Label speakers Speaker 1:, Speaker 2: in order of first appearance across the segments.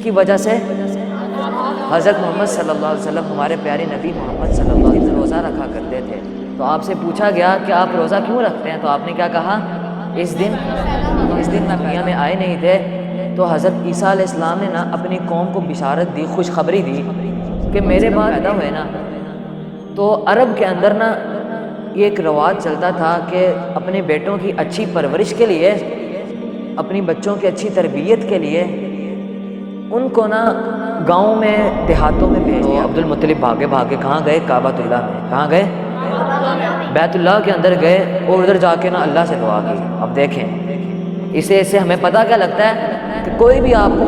Speaker 1: کی وجہ سے حضرت محمد صلی اللہ علیہ وسلم ہمارے پیارے نبی محمد صلی اللہ علیہ وسلم روزہ رکھا کرتے تھے۔ تو آپ سے پوچھا گیا کہ آپ روزہ کیوں رکھتے ہیں؟ تو آپ نے کیا کہا؟ اس دن میں دنیا میں آئے نہیں تھے، تو حضرت عیسیٰ علیہ السلام نے نا اپنی قوم کو بشارت دی، خوشخبری دی کہ میرے بعد پیدا ہوئے نا، تو عرب کے اندر نا یہ ایک رواج چلتا تھا کہ اپنے بیٹوں کی اچھی پرورش کے لیے، اپنی بچوں کی اچھی تربیت کے لیے ان کو نا گاؤں میں دیہاتوں میں بھیج دیا۔ عبد المطلب بھاگے کہاں گئے؟ کعبۃ اللہ میں۔ کہاں گئے؟ بیت اللہ کے اندر گئے اور ادھر جا کے نا اللہ سے دعا کی۔ اب دیکھیں اسے ہمیں پتہ کیا لگتا ہے کہ کوئی بھی آپ کو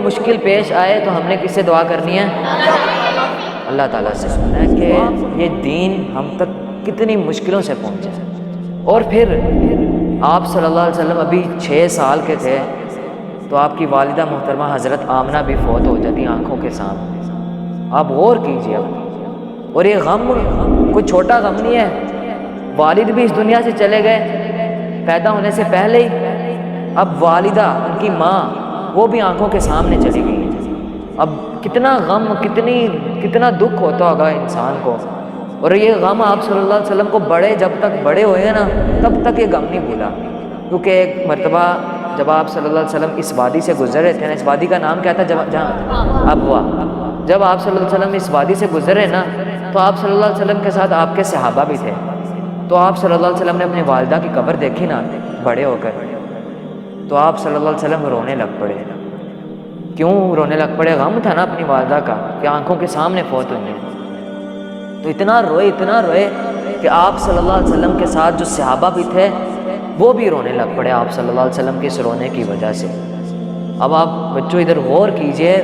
Speaker 1: مشکل پیش آئے تو ہم نے کس سے دعا کرنی ہے؟ اللہ تعالیٰ سے سننا ہے کہ یہ دین ہم تک کتنی مشکلوں سے پہنچے۔ اور پھر آپ صلی اللہ علیہ وسلم ابھی 6 سال کے تھے تو آپ کی والدہ محترمہ حضرت آمنہ بھی فوت ہو جاتی آنکھوں کے سامنے۔ آپ غور کیجئے اب، اور یہ غم کوئی چھوٹا غم نہیں ہے۔ والد بھی اس دنیا سے چلے گئے پیدا ہونے سے پہلے ہی، اب والدہ ان کی ماں وہ بھی آنکھوں کے سامنے چلی گئی۔ اب کتنا غم، کتنا دکھ ہوتا ہوگا انسان کو۔ اور یہ غم آپ صلی اللہ علیہ وسلم کو جب تک بڑے ہوئے ہیں نا تب تک یہ غم نہیں بھولا، کیونکہ ایک مرتبہ جب آپ صلی اللہ علیہ وسلم اس وادی سے گزر رہے تھے نا، اس وادی کا نام کیا تھا جہاں ابوا، جب آپ صلی اللہ علیہ وسلم اس وادی سے گزرے نا تو آپ صلی اللہ علیہ وسلم کے ساتھ آپ کے صحابہ بھی تھے۔ تو آپ صلی اللہ علیہ وسلم نے اپنی والدہ کی قبر دیکھی نا بڑے ہو کر، تو آپ صلی اللہ علیہ وسلم رونے لگ پڑے۔ کیوں رونے لگ پڑے؟ غم تھا نا اپنی والدہ کا کہ آنکھوں کے سامنے فوت ہوئی ہیں۔ تو اتنا روئے کہ آپ صلی اللہ علیہ وسلم کے ساتھ جو صحابہ بھی تھے وہ بھی رونے لگ پڑے آپ صلی اللہ علیہ وسلم کے اس رونے کی وجہ سے۔ اب آپ بچوں ادھر غور کیجئے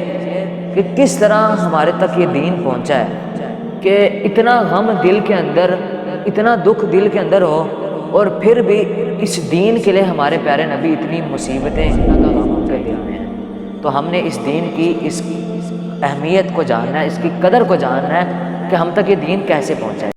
Speaker 1: کہ کس طرح ہمارے تک یہ دین پہنچا ہے کہ اتنا غم دل کے اندر، اتنا دکھ دل کے اندر ہو، اور پھر بھی اس دین کے لیے ہمارے پیارے نبی اتنی مصیبتیں، اتنا کا غم ان کے دل میں ہے۔ تو ہم نے اس دین کی اس اہمیت کو جاننا ہے، اس کی قدر کو جاننا ہے کہ ہم تک یہ دین کیسے پہنچا ہے۔